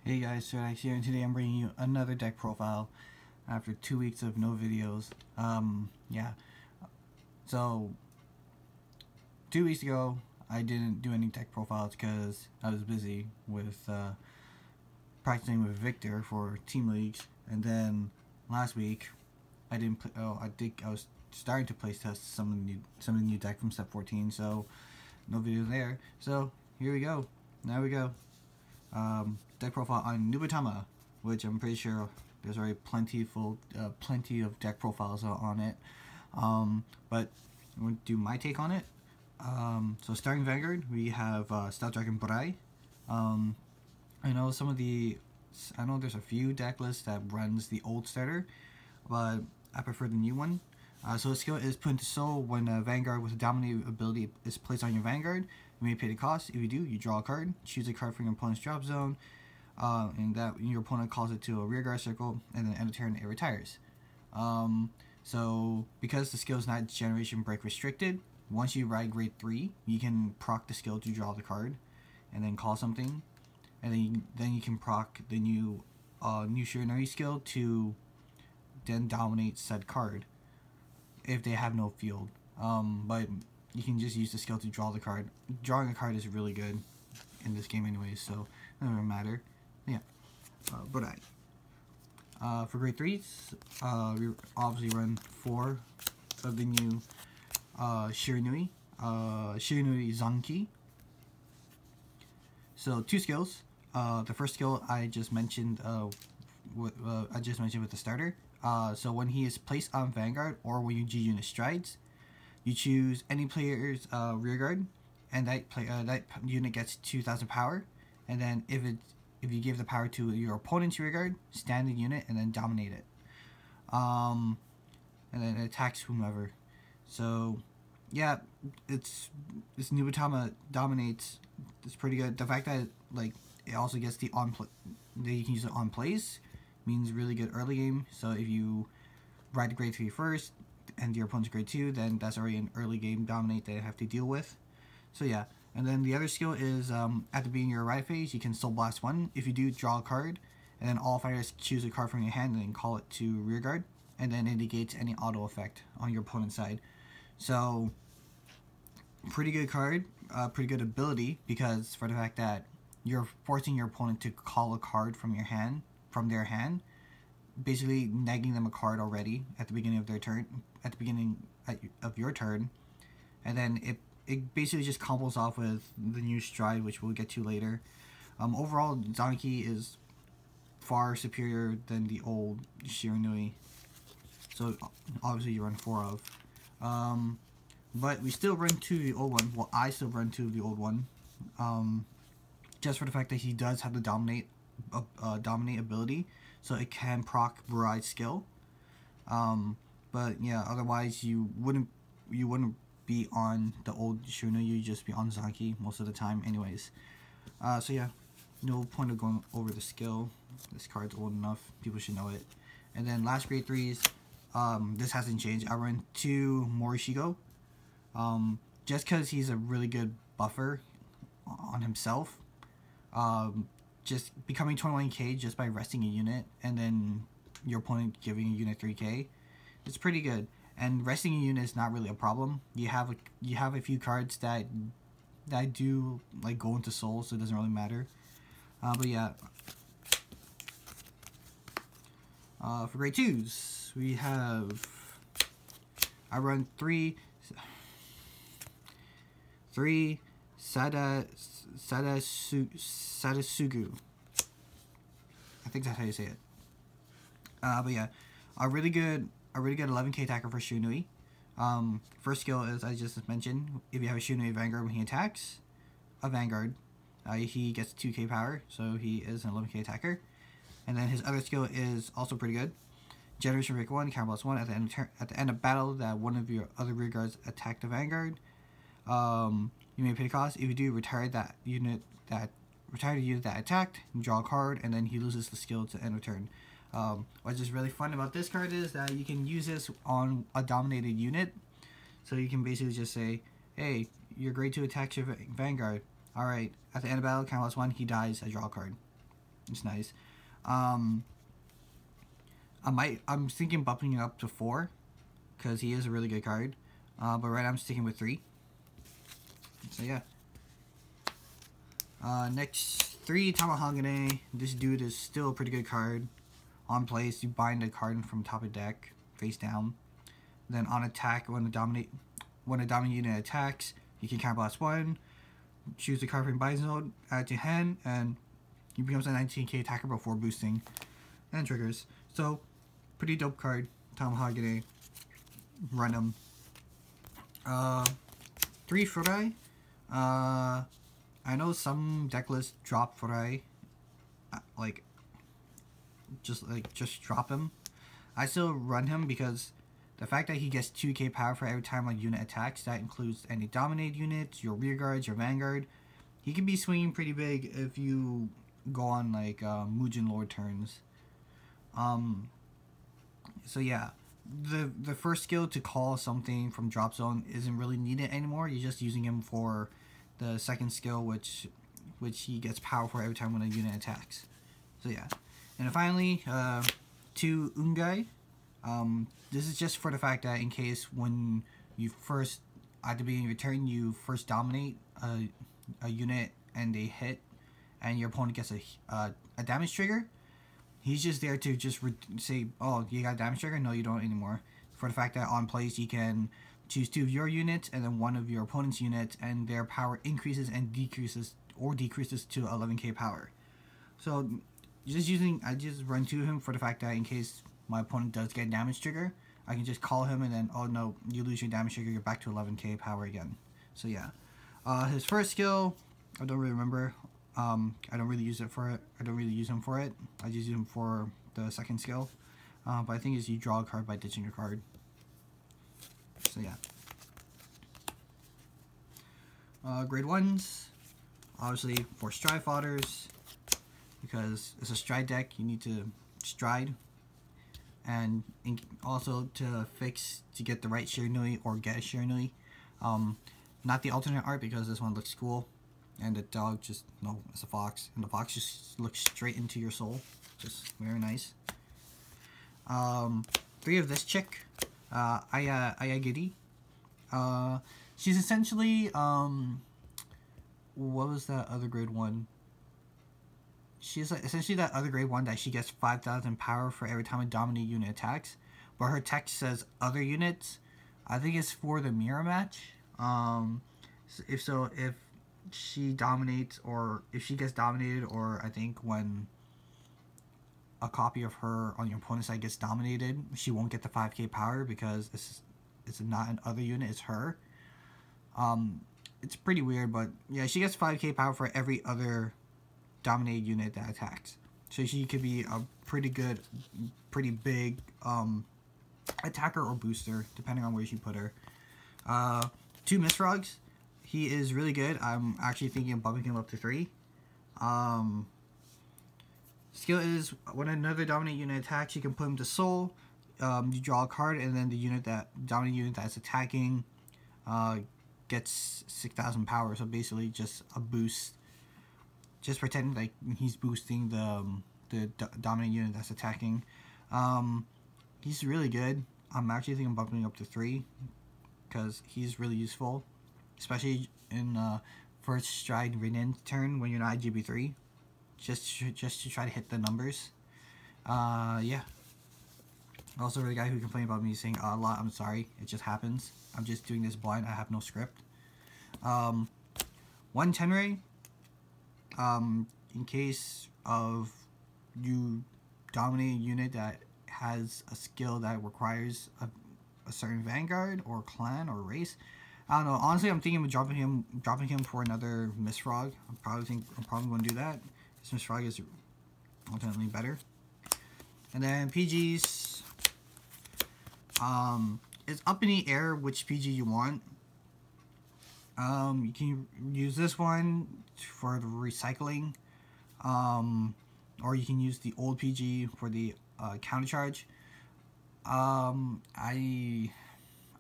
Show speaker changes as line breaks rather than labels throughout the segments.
Hey guys, Shiranui here, and today I'm bringing you another deck profile after 2 weeks of no videos. Yeah. So, 2 weeks ago, I didn't do any deck profiles because I was busy with practicing with Victor for team leagues, and then last week, I didn't play. Oh, I was starting to place test some of the new deck from Step 14, so no video there. So here we go. Now we go. Deck profile on Nubatama, which I'm pretty sure there's already plenty of deck profiles on it. But I'm going to do my take on it. So starting Vanguard, we have Stout Dragon Burai. I know there's a few deck lists that runs the old starter, but I prefer the new one. So the skill is put into soul when a Vanguard with a dominating ability is placed on your Vanguard. You may pay the cost. If you do, you draw a card. Choose a card from your opponent's drop zone, and that your opponent calls it to a rearguard circle, and then end of turn it retires. So because the skill is not generation break restricted, once you ride grade 3, you can proc the skill to draw the card, and then call something, and then you can proc the new Shiranui skill to then dominate said card if they have no field. But you can just use the skill to draw the card. Drawing a card is really good in this game anyways, so it doesn't matter. Yeah. Burai. For grade 3s, we obviously run 4 of the new Shiranui. Shiranui Zanki. So 2 skills. The first skill I just mentioned with the starter. So when he is placed on Vanguard or when you G-unit strides, you choose any player's rearguard, and that unit gets 2,000 power. And then if you give the power to your opponent's rearguard, stand the unit and then dominate it. And then it attacks whomever. So yeah, this Nubatama dominates. It's pretty good. The fact that it also gets that you can use it on plays means really good early game. So if you ride the grade 3 first and your opponent's grade 2, then that's already an early game dominate that you have to deal with. So yeah, and then the other skill is at the beginning of your ride phase, you can Soul Blast 1. If you do, draw a card, and then all fighters choose a card from your hand and then call it to rearguard, and then it negates any auto effect on your opponent's side. So pretty good card, pretty good ability, because for the fact that you're forcing your opponent to call a card from their hand, basically negging them a card already at the beginning of their turn, of your turn, and then it basically just combos off with the new stride, which we'll get to later. Overall, Zanki is far superior than the old Shiranui, so obviously you run 4 of. But we still run 2 of the old one. Well, I still run 2 of the old one, just for the fact that he does have the dominate ability, so it can proc Burai's skill. But yeah, otherwise you wouldn't be on the old Shiranui, you'd just be on Zanki most of the time anyways. So yeah, no point of going over the skill. This card's old enough, people should know it. And then last grade 3s, this hasn't changed. I run 2 Morishigo, just because he's a really good buffer on himself. Just becoming 21k just by resting a unit, and then your opponent giving a unit 3k, it's pretty good. And resting a unit is not really a problem. You have a few cards that do go into soul, so it doesn't really matter. But yeah, for grade 2s, we have, I run 3 Sadatsugu. I think that's how you say it. But yeah, a really good 11k attacker for Shiranui. First skill is, I just mentioned, if you have a Shiranui Vanguard, when he attacks a Vanguard, he gets 2k power, so he is an 11k attacker. And then his other skill is also pretty good. Generation break 1, counter plus 1 at the end of battle that one of your other rearguards attack the Vanguard. You may pay the cost. If you do, retire the unit that attacked, draw a card, and then he loses the skill to end of turn. What's just really fun about this card is that you can use this on a dominated unit. So you can basically just say, hey, your grade 2 attacks your Vanguard. Alright, at the end of battle, count plus 1, he dies, I draw a card. It's nice. I'm thinking bumping it up to 4 because he is a really good card. But right now I'm sticking with 3. So yeah. Next 3 Tamahagane. This dude is still a pretty good card. On place, you bind a card from top of deck, face down. Then on attack, when a dominant unit attacks, you can counterblast 1. Choose the card from bind zone, add to hand, and he becomes a 19k attacker before boosting and triggers. So, pretty dope card. Tamahagane. Run him. 3 Fuurai. I know some deck lists drop Fuurai. Just drop him. I still run him because the fact that he gets 2k power for every time a unit attacks, that includes any dominated units, your rear guards, your vanguard. He can be swinging pretty big if you go on like Mugen Lord turns. So yeah, the first skill to call something from drop zone isn't really needed anymore. You're just using him for the second skill, which he gets power for every time when a unit attacks. So yeah, and then finally 2 Ungai. This is just for the fact that in case when you first, at the beginning of your turn, you first dominate a unit and they hit, and your opponent gets a damage trigger, he's just there to just say, oh, you got a damage trigger? No, you don't anymore. For the fact that on plays, you can choose 2 of your units and then 1 of your opponent's units, and their power increases and decreases to 11k power. So I just run to him for the fact that in case my opponent does get a damage trigger, I can just call him and then, oh no, you lose your damage trigger, you're back to 11k power again. So yeah. His first skill, I don't really remember. I don't really use him for it. I just use him for the second skill. But I think is you draw a card by ditching a card. So yeah. Grade 1s, obviously for stride fodders, because it's a stride deck, you need to stride. And also to get the right Shiranui or get a Shiranui. Not the alternate art because this one looks cool. And the dog just, no, it's a fox. And the fox just looks straight into your soul. Just very nice. 3 of this chick. Ayagiri. She's essentially, what was that other grade 1? She's essentially that other grade 1 that she gets 5,000 power for every time a dominant unit attacks. But her text says other units. I think it's for the mirror match. If she dominates, or if she gets dominated, or I think when a copy of her on your opponent's side gets dominated, she won't get the 5k power because it's not an other unit, it's her. It's pretty weird, but yeah, she gets 5k power for every other dominated unit that attacks. So she could be a pretty big attacker or booster, depending on where you put her. 2 Mistfrogs. He is really good. I'm actually thinking of bumping him up to 3. Skill is when another dominant unit attacks, you can put him to soul. You draw a card, and then the dominant unit that's attacking gets 6,000 power. So basically, just a boost. Just pretend like he's boosting the dominant unit that's attacking. He's really good. I'm actually thinking of bumping him up to 3 because he's really useful, especially in first stride Rinne turn when you're not GB3, just to try to hit the numbers. Yeah. Also, for the guy who complained about me saying a lot, I'm sorry. It just happens. I'm just doing this blind. I have no script. 1 Tenrei. In case of you dominate a unit that has a skill that requires a certain vanguard or clan or race. I don't know. Honestly, I'm thinking of dropping him for another Mistfrog. I'm probably going to do that. This Mistfrog is ultimately better. And then PGs. It's up in the air which PG you want. You can use this one for the recycling, or you can use the old PG for the counter charge. I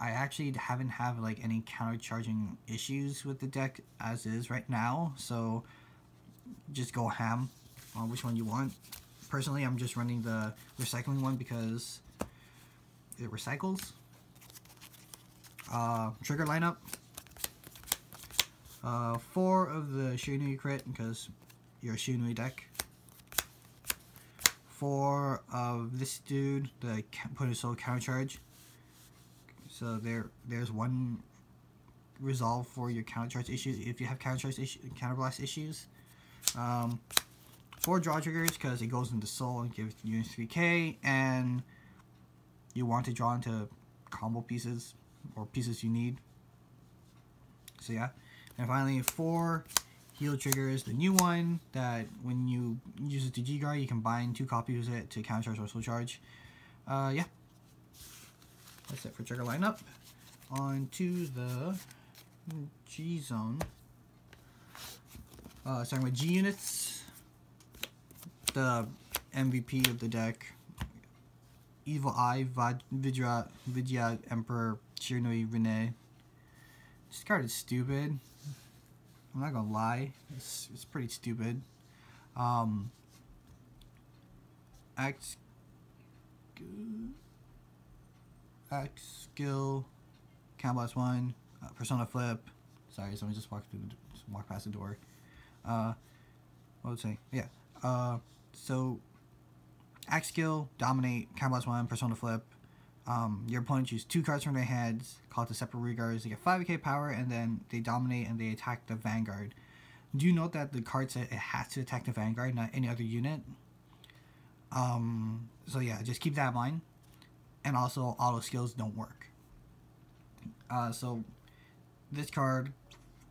actually haven't had like any counter charging issues with the deck as is right now, so just go ham on which one you want. Personally, I'm just running the recycling one because it recycles. Trigger lineup. 4 of the Shiranui crit because you're a Shiranui deck. 4 of this dude, the put a soul counter charge. So there's 1 resolve for your counter charge issues if you have counter blast issues. 4 draw triggers because it goes into soul and gives you 3k, and you want to draw into combo pieces or pieces you need. So yeah. And finally, 4 heal triggers, the new one that when you use it to G-Guard, you can bind 2 copies of it to counter charge or soul charge. Yeah. That's it for trigger lineup. On to the G zone. Starting with G units. The MVP of the deck. Evil Eye, Vidya, Emperor, Shiranui, Rinne. This card is stupid. I'm not gonna lie, it's pretty stupid. Act skill, Counterblast 1, Persona Flip. Sorry, someone just walked past the door. What was I saying? Yeah. So act skill, dominate, Counterblast 1, Persona Flip. Your opponent chooses 2 cards from their hands, call it the separate regards. They get 5k power, and then they dominate and they attack the Vanguard. Do note that the card said it has to attack the Vanguard, not any other unit. So yeah, just keep that in mind. And also, auto skills don't work. So this card,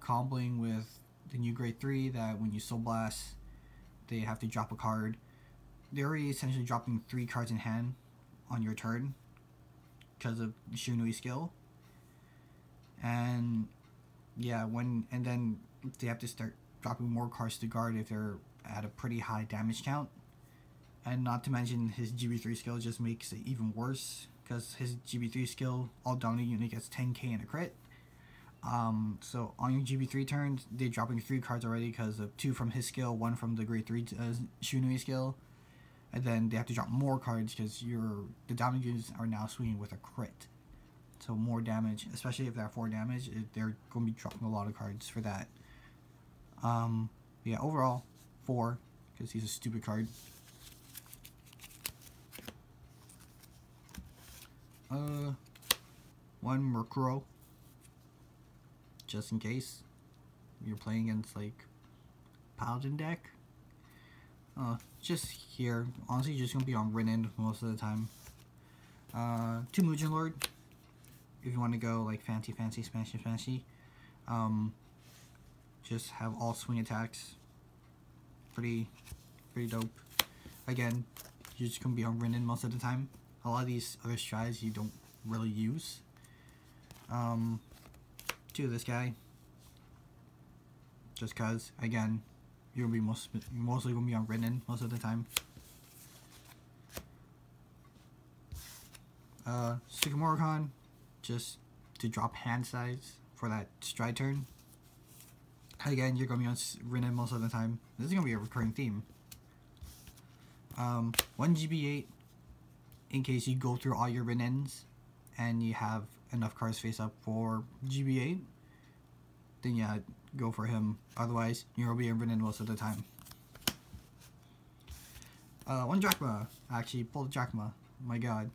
comboing with the new grade 3, that when you Soul Blast, they have to drop a card. They're already essentially dropping 3 cards in hand on your turn because of Shiranui skill. And yeah, and then they have to start dropping more cards to guard if they're at a pretty high damage count. And not to mention his GB3 skill just makes it even worse because his GB3 skill, all dominant unit gets 10k in a crit. So on your GB3 turns, they're dropping 3 cards already because of 2 from his skill, 1 from the grade 3 Shiranui skill. And then they have to drop more cards because the dominant units are now swinging with a crit. So more damage, especially if they're 4 damage, they're going to be dropping a lot of cards for that. Yeah, overall, 4, because he's a stupid card. 1 Mercuro, just in case you're playing against like Paladin deck. Just here, honestly, just gonna be on Rinne most of the time. 2 Mugen Lord, if you want to go like fancy, smashy. Just have all swing attacks. Pretty dope. Again, you're just gonna be on Rinne most of the time. A lot of these other strides you don't really use. 2 of this guy. Just cause, again, you're mostly gonna be on Rinne most of the time. Sukamurakan, just to drop hand size for that stride turn. Again, you're gonna be on Rinne most of the time. This is gonna be a recurring theme. 1 GB8, in case you go through all your Rinnes and you have enough cards face up for GB8, then yeah, go for him. Otherwise, you'll be in Rinne most of the time. 1 Drachma. I actually pulled a Drachma. My god.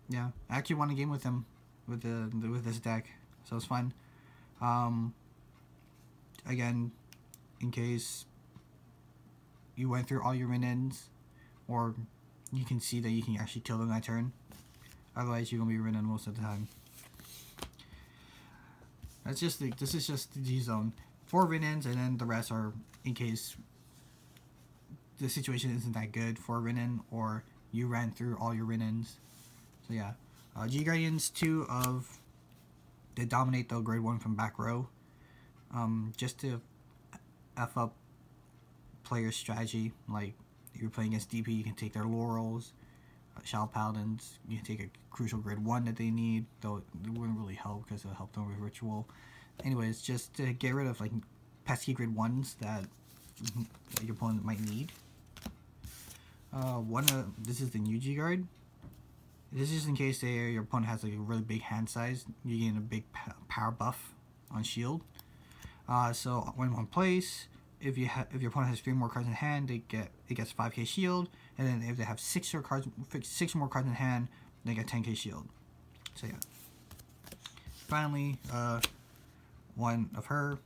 Yeah, I actually won a game with him with this deck, so it's fun. Again, in case you went through all your Rinnes, or you can see that you can actually kill them that turn. Otherwise, you're gonna be Rinne most of the time. This is just the G zone. 4 Rinnes, and then the rest are in case the situation isn't that good for Rinne, or you ran through all your Rinnes. So yeah, G Guardians, 2 of they dominate the grade 1 from back row. Just to F up player strategy, like if you're playing against DP, you can take their Laurels. Shadow Paladins, you can take a crucial grade 1 that they need, though it wouldn't really help because it'll help them with Ritual. Anyways, just to get rid of like pesky grade 1s that that your opponent might need. This is the Nuji guard. This is just in case your opponent has like a really big hand size. You gain a big power buff on shield. So when one place, if your opponent has 3 more cards in hand, it gets 5k shield, and then if they have 6 more cards in hand, they get 10k shield. So yeah. Finally, one of her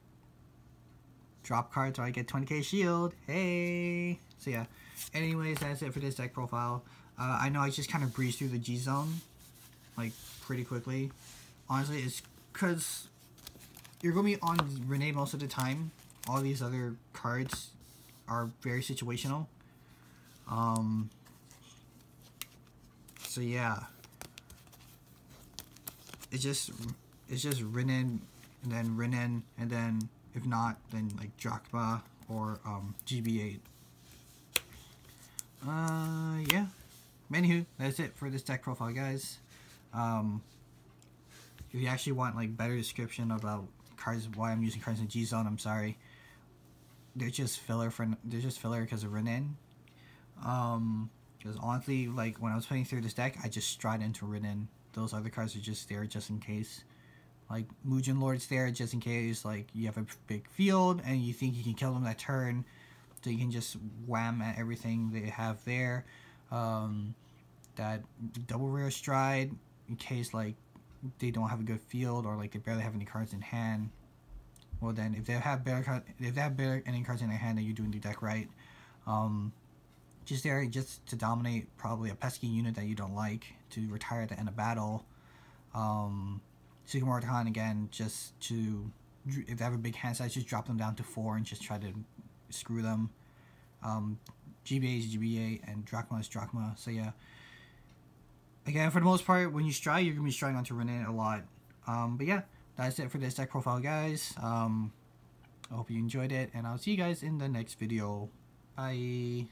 drop cards, so I get 20k shield. Hey. So yeah. Anyways, that's it for this deck profile. I know I just kind of breezed through the G zone, like pretty quickly. Honestly, it's because you're gonna be on Rinne most of the time. All these other cards are very situational. So yeah, it's just Rinne and then Rinne, and then if not, then like Drachma or GB8. Yeah. Anywho, that's it for this deck profile, guys. If you actually want like better description about cards, why I'm using cards in G Zone, I'm sorry. They're just filler because of Rinne. Because honestly, like when I was playing through this deck, I just stride into Rinne. Those other cards are just there just in case. Like Mugen Lord's there just in case like you have a big field and you think you can kill them that turn, so you can just wham at everything they have there. That double rare stride in case like they don't have a good field or like they barely have any cards in hand. Well then, if they have any cards in their hand, then you're doing the deck right. Just there just to dominate probably a pesky unit that you don't like, to retire at the end of battle. Sugamortan again, just to, if they have a big hand size, just drop them down to 4 and just try to screw them. GBA is GBA and Drachma is Drachma. So yeah. Again, for the most part, when you stride, you're gonna be striding onto Rinne a lot. But yeah, that's it for this deck profile, guys. I hope you enjoyed it, and I'll see you guys in the next video. Bye.